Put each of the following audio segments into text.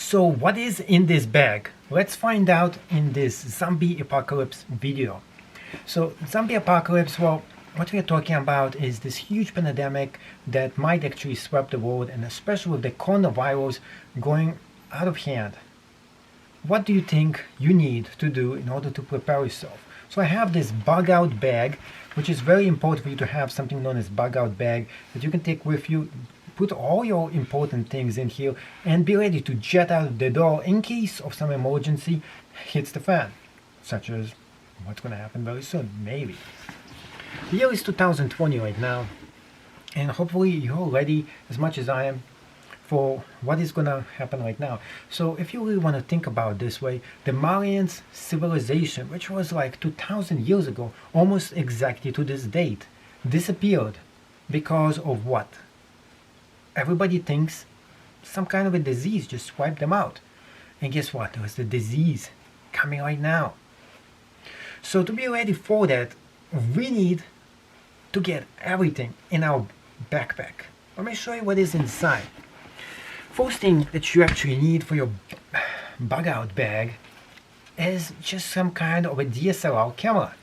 So what is in this bag? Let's find out in this zombie apocalypse video. So zombie apocalypse, well, what we are talking about is this huge pandemic that might actually sweep the world, and especially with the coronavirus going out of hand. What do you think you need to do in order to prepare yourself? So I have this bug out bag, which is very important for you to have something known as bug out bag that you can take with you. Put all your important things in here and be ready to jet out of the door in case of some emergency hits the fan, such as what's going to happen very soon, maybe. The year is 2020 right now, and hopefully you're ready as much as I am for what is going to happen right now. So if you really want to think about it this way, the Mayans civilization, which was like 2,000 years ago, almost exactly to this date, disappeared because of what? Everybody thinks some kind of a disease just wiped them out. And guess what? There was the disease coming right now. So to be ready for that, we need to get everything in our backpack. Let me show you what is inside. First thing that you actually need for your bug out bag is just some kind of a DSLR camera.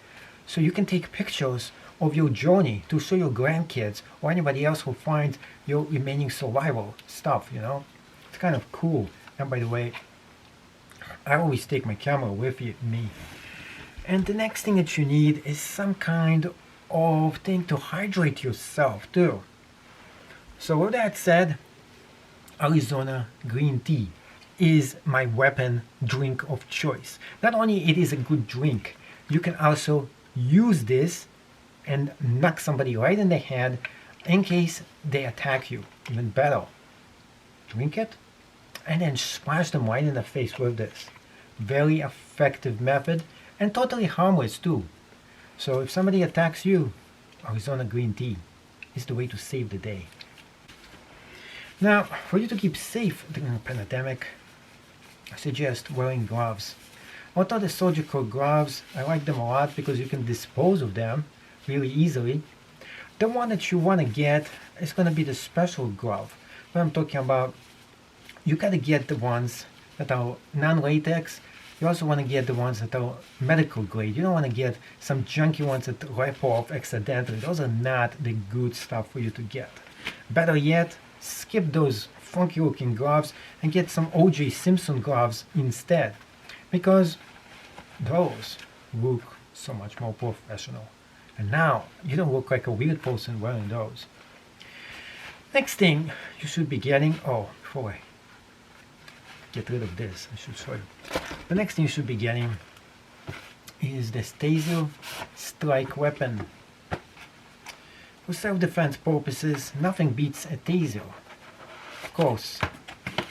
So you can take pictures of your journey to show your grandkids or anybody else who finds your remaining survival stuff, you know. It's kind of cool. And by the way, I always take my camera with me. And the next thing that you need is some kind of thing to hydrate yourself too. So with that said, Arizona green tea is my weapon drink of choice. Not only it is a good drink, you can also use this and knock somebody right in the head in case they attack you. Even better, drink it and then splash them right in the face with this. Very effective method and totally harmless too. So if somebody attacks you, Arizona green tea is the way to save the day. Now, for you to keep safe during the pandemic, I suggest wearing gloves. Although the surgical gloves, I like them a lot because you can dispose of them really easily. The one that you want to get is going to be the special glove. What I'm talking about, you got to get the ones that are non-latex. You also want to get the ones that are medical grade. You don't want to get some junky ones that rip off accidentally. Those are not the good stuff for you to get. Better yet, skip those funky looking gloves and get some O.J. Simpson gloves instead, because those look so much more professional. And now you don't look like a weird person wearing those. Next thing you should be getting, before I get rid of this, I should show you. The next thing you should be getting is the Stasium strike weapon. For self-defense purposes, nothing beats a taser. Of course,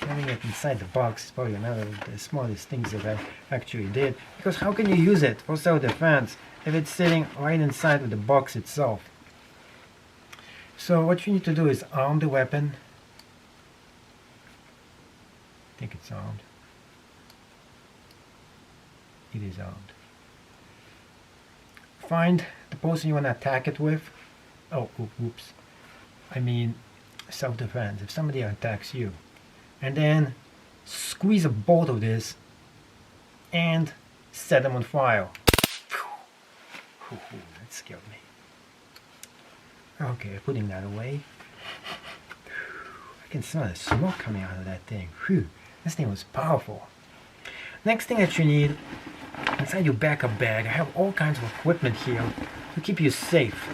having it inside the box is probably another of the smartest things that I actually did. Because how can you use it for self-defense if it's sitting right inside of the box itself? So what you need to do is arm the weapon. I think it's armed. It is armed. Find the person you want to attack it with. Oops. I mean self-defense. If somebody attacks you. And then squeeze a bolt of this and set them on fire. That scared me. Okay, putting that away. I can smell the smoke coming out of that thing. Whew, this thing was powerful. Next thing that you need, inside your backup bag, I have all kinds of equipment here to keep you safe.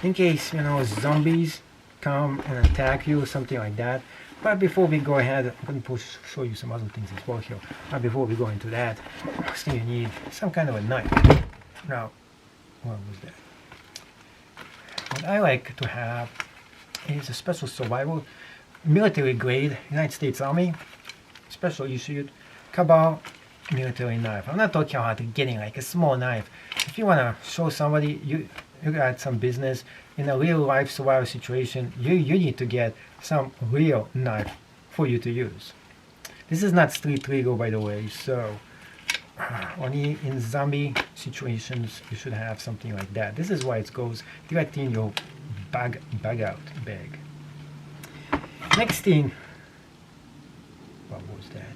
In case, zombies come and attack you or something like that. But before we go ahead, I'm going to show you some other things as well here. But before we go into that, first thing you need is some kind of a knife. Now, what was that? What I like to have is a special survival, military grade, United States Army, special issued, Cabal military knife. I'm not talking about getting like a small knife. If you want to show somebody you got some business in a real life survival situation, you need to get some real knife for you to use. This is not street legal, by the way, so only in zombie situations you should have something like that. This is why it goes directly in your bag out bag. Next thing, what was that?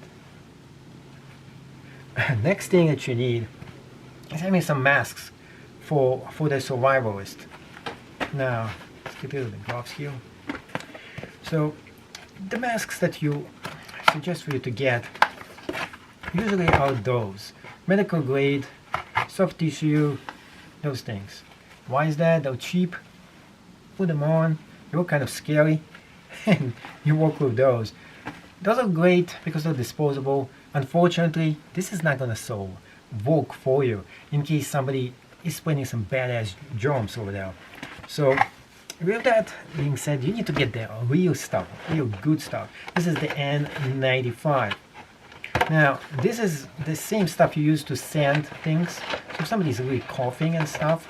Next thing that you need is having some masks for the survivalist. Now, let's get rid of the gloves here. So, the masks that you suggest for you to get usually are those medical grade, soft tissue, those things. Why is that? They're cheap. Put them on. They look kind of scary, and you work with those. Those are great because they're disposable. Unfortunately, this is not gonna work for you in case somebody is spreading some badass germs over there. So, with that being said, you need to get the real stuff, real good stuff. This is the N95. Now, this is the same stuff you use to sand things. So if somebody's really coughing and stuff,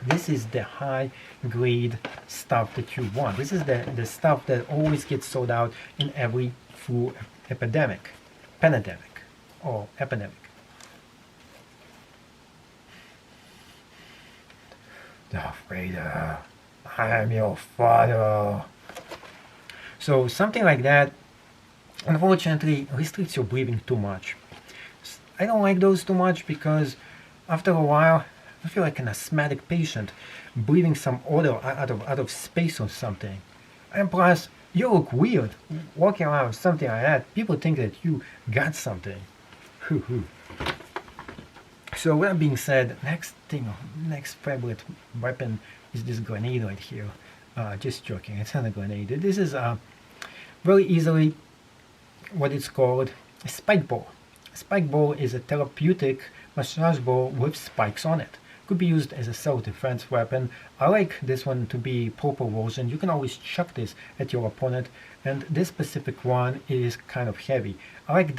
this is the high grade stuff that you want. This is the stuff that always gets sold out in every flu epidemic, pandemic, or epidemic. Darth Vader, I am your father. So something like that, unfortunately, restricts your breathing too much. I don't like those too much because after a while, I feel like an asthmatic patient breathing some odor out of space or something. And plus, you look weird walking around with something like that. People think that you got something. So with that being said, next favorite weapon is this grenade right here. Just joking, it's not a grenade. This is very easily what it's called a spike ball. A spike ball is a therapeutic massage ball with spikes on it. Could be used as a self-defense weapon. I like this one to be proper version. You can always chuck this at your opponent, and this specific one is kind of heavy. I like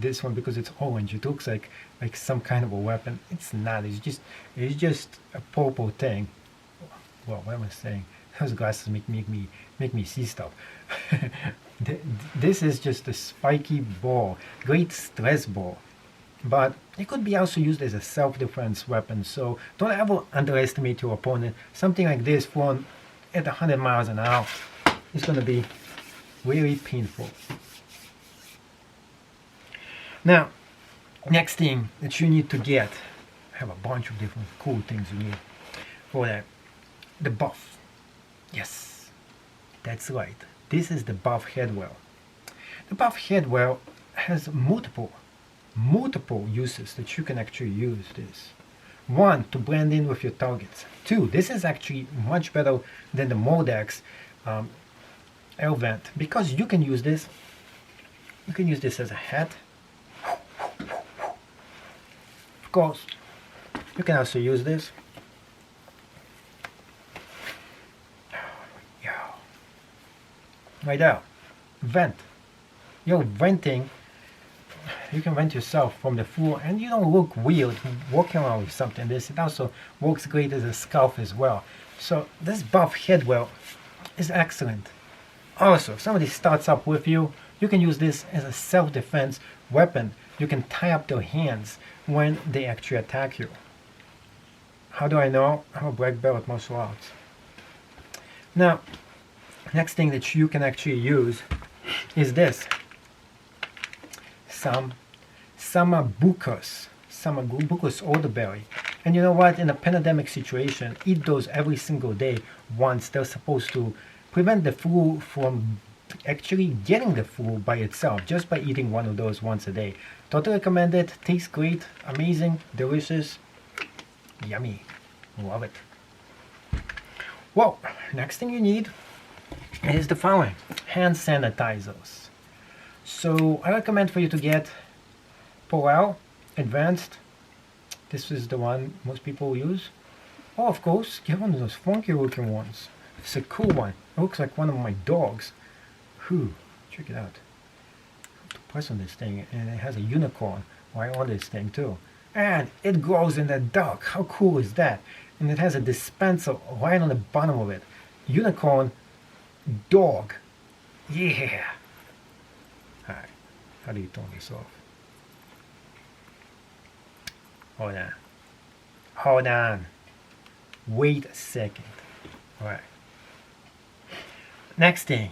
this one because it's orange. It looks like some kind of a weapon. It's not. It's just a purple thing. Well, what am I saying? Those glasses make me see stuff. This is just a spiky ball, great stress ball. But it could be also used as a self-defense weapon, so don't ever underestimate your opponent. Something like this thrown at 100 miles an hour is going to be really painful. Now, next thing that you need to get, I have a bunch of different cool things you need for that. The buff. Yes, that's right. This is the buff headwear. The buff headwear has multiple uses that you can actually use this. One, to blend in with your targets. Two, this is actually much better than the Mordex air vent because you can use this. You can use this as a hat. Of course, you can also use this. Right there, vent. You're venting. You can vent yourself from the floor, and you don't look weird walking around with something. It also works great as a scarf as well. So this buff headwear is excellent. Also, if somebody starts up with you, you can use this as a self-defense weapon. You can tie up their hands when they actually attack you. How do I know? I'm a black belt at martial arts. Now, next thing that you can actually use is this. Some bucus elderberry. And you know what? In a pandemic situation, eat those every single day once. They're supposed to prevent the flu from actually getting the flu by itself, just by eating one of those once a day. Totally recommend it. Tastes great, amazing, delicious, yummy. Love it. Well, next thing you need is the following: hand sanitizers. So I recommend for you to get Porel Advanced. This is the one most people use. Oh, of course, get one of those funky looking ones. It's a cool one. It looks like one of my dogs. Check it out. I have to press on this thing, and it has a unicorn right on this thing too. And it glows in the dark. How cool is that? And it has a dispenser right on the bottom of it. Unicorn dog. Yeah. Alright, how do you turn this off? Hold on. Wait a second. Alright. Next thing,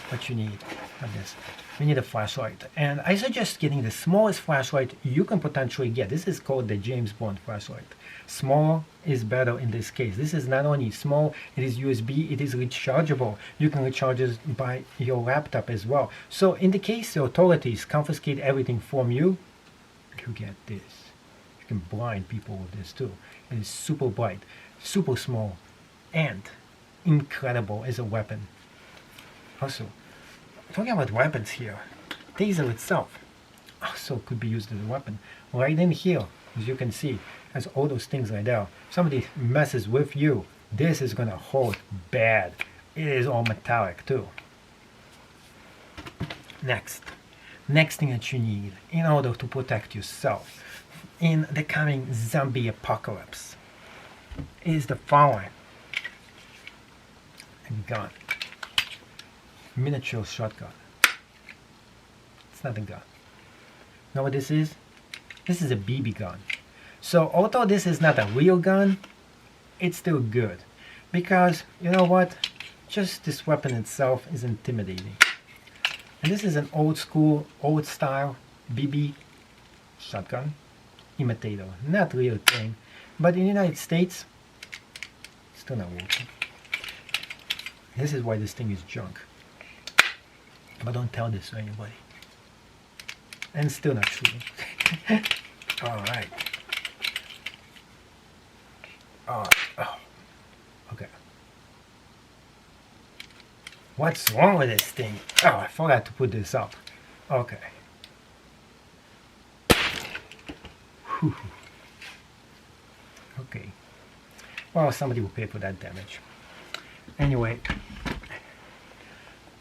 what you need of this. we need a flashlight. And I suggest getting the smallest flashlight you can potentially get. This is called the James Bond flashlight. Small is better in this case. This is not only small, it is USB, it is rechargeable. You can recharge it by your laptop as well. So in the case the authorities confiscate everything from you, you get this. You can blind people with this too. It is super bright, super small, and incredible as a weapon. Also, talking about weapons here, taser itself also could be used as a weapon. Right in here, as you can see, has all those things right there. If somebody messes with you, this is gonna hold bad. It is all metallic too. Next thing that you need in order to protect yourself in the coming zombie apocalypse is the following. A gun. Miniature shotgun. It's not a gun. Know what this is? This is a BB gun. So although this is not a real gun, it's still good. Because, you know what? Just this weapon itself is intimidating. And this is an old school, old style BB shotgun. Imitator. Not real thing. But in the United States, still not working. This is why this thing is junk. But don't tell this to anybody. And still not true. Alright. Oh, okay. What's wrong with this thing? Oh, I forgot to put this up. Okay. Whew. Okay. Well, somebody will pay for that damage. Anyway,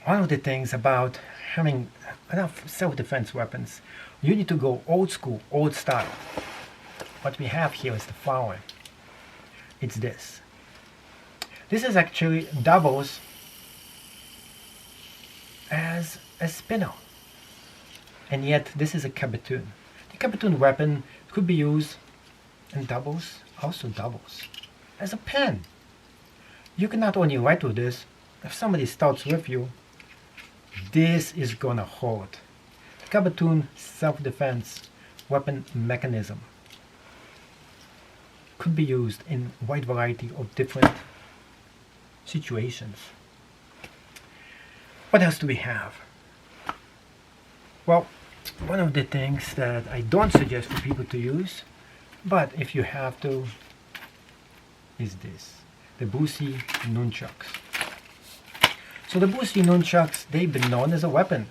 one of the things about having enough self-defense weapons, you need to go old school, old style. What we have here is the following. It's this. This is actually doubles as a spinner. And yet this is a Kabatun. The Kabatun weapon could be used and also doubles as a pen. You can not only write with this, if somebody starts with you, this is gonna hold. The Kabatun self-defense weapon mechanism could be used in a wide variety of different situations. What else do we have? Well, one of the things that I don't suggest for people to use, but if you have to, is this. The Boosie Nunchucks. So the Boosie Nunchucks, they've been known as a weapon,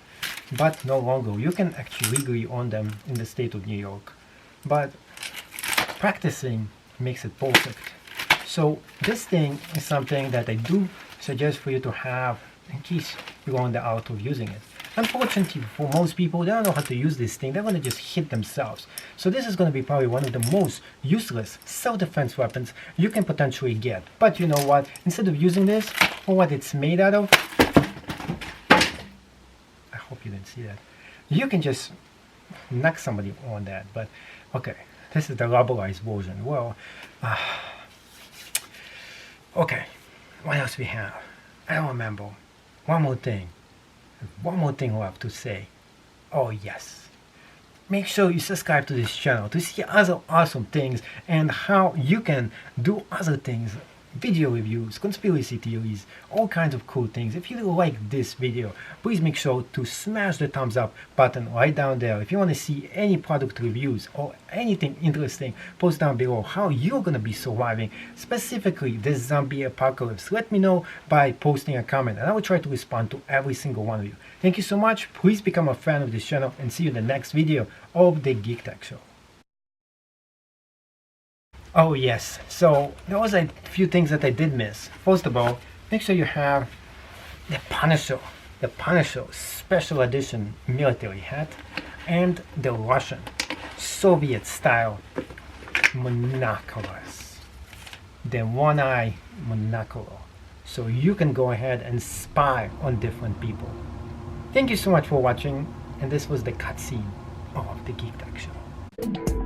but no longer. You can actually legally own them in the state of New York. But practicing makes it perfect. So this thing is something that I do suggest for you to have in case you're on the out of using it. Unfortunately, for most people, they don't know how to use this thing. They're going to just hit themselves. So this is going to be probably one of the most useless self-defense weapons you can potentially get. But you know what? Instead of using this for what it's made out of, I hope you didn't see that. You can just knock somebody on that. But okay, this is the rubberized version. Well, okay, what else we have? I don't remember. One more thing left to say. Oh yes, make sure you subscribe to this channel to see other awesome things and how you can do other things, video reviews, conspiracy theories, all kinds of cool things. If you like this video, please make sure to smash the thumbs up button right down there. If you want to see any product reviews or anything interesting, post down below how you're going to be surviving, specifically this zombie apocalypse. Let me know by posting a comment and I will try to respond to every single one of you. Thank you so much. Please become a fan of this channel and see you in the next video of the Geek Tech Show. Oh yes, so there was a few things that I did miss. First of all, make sure you have the Punisher special edition military hat and the Russian Soviet style monoculars, the one-eye monocular, so you can go ahead and spy on different people. Thank you so much for watching, and this was the cutscene of the Geek Tech Show.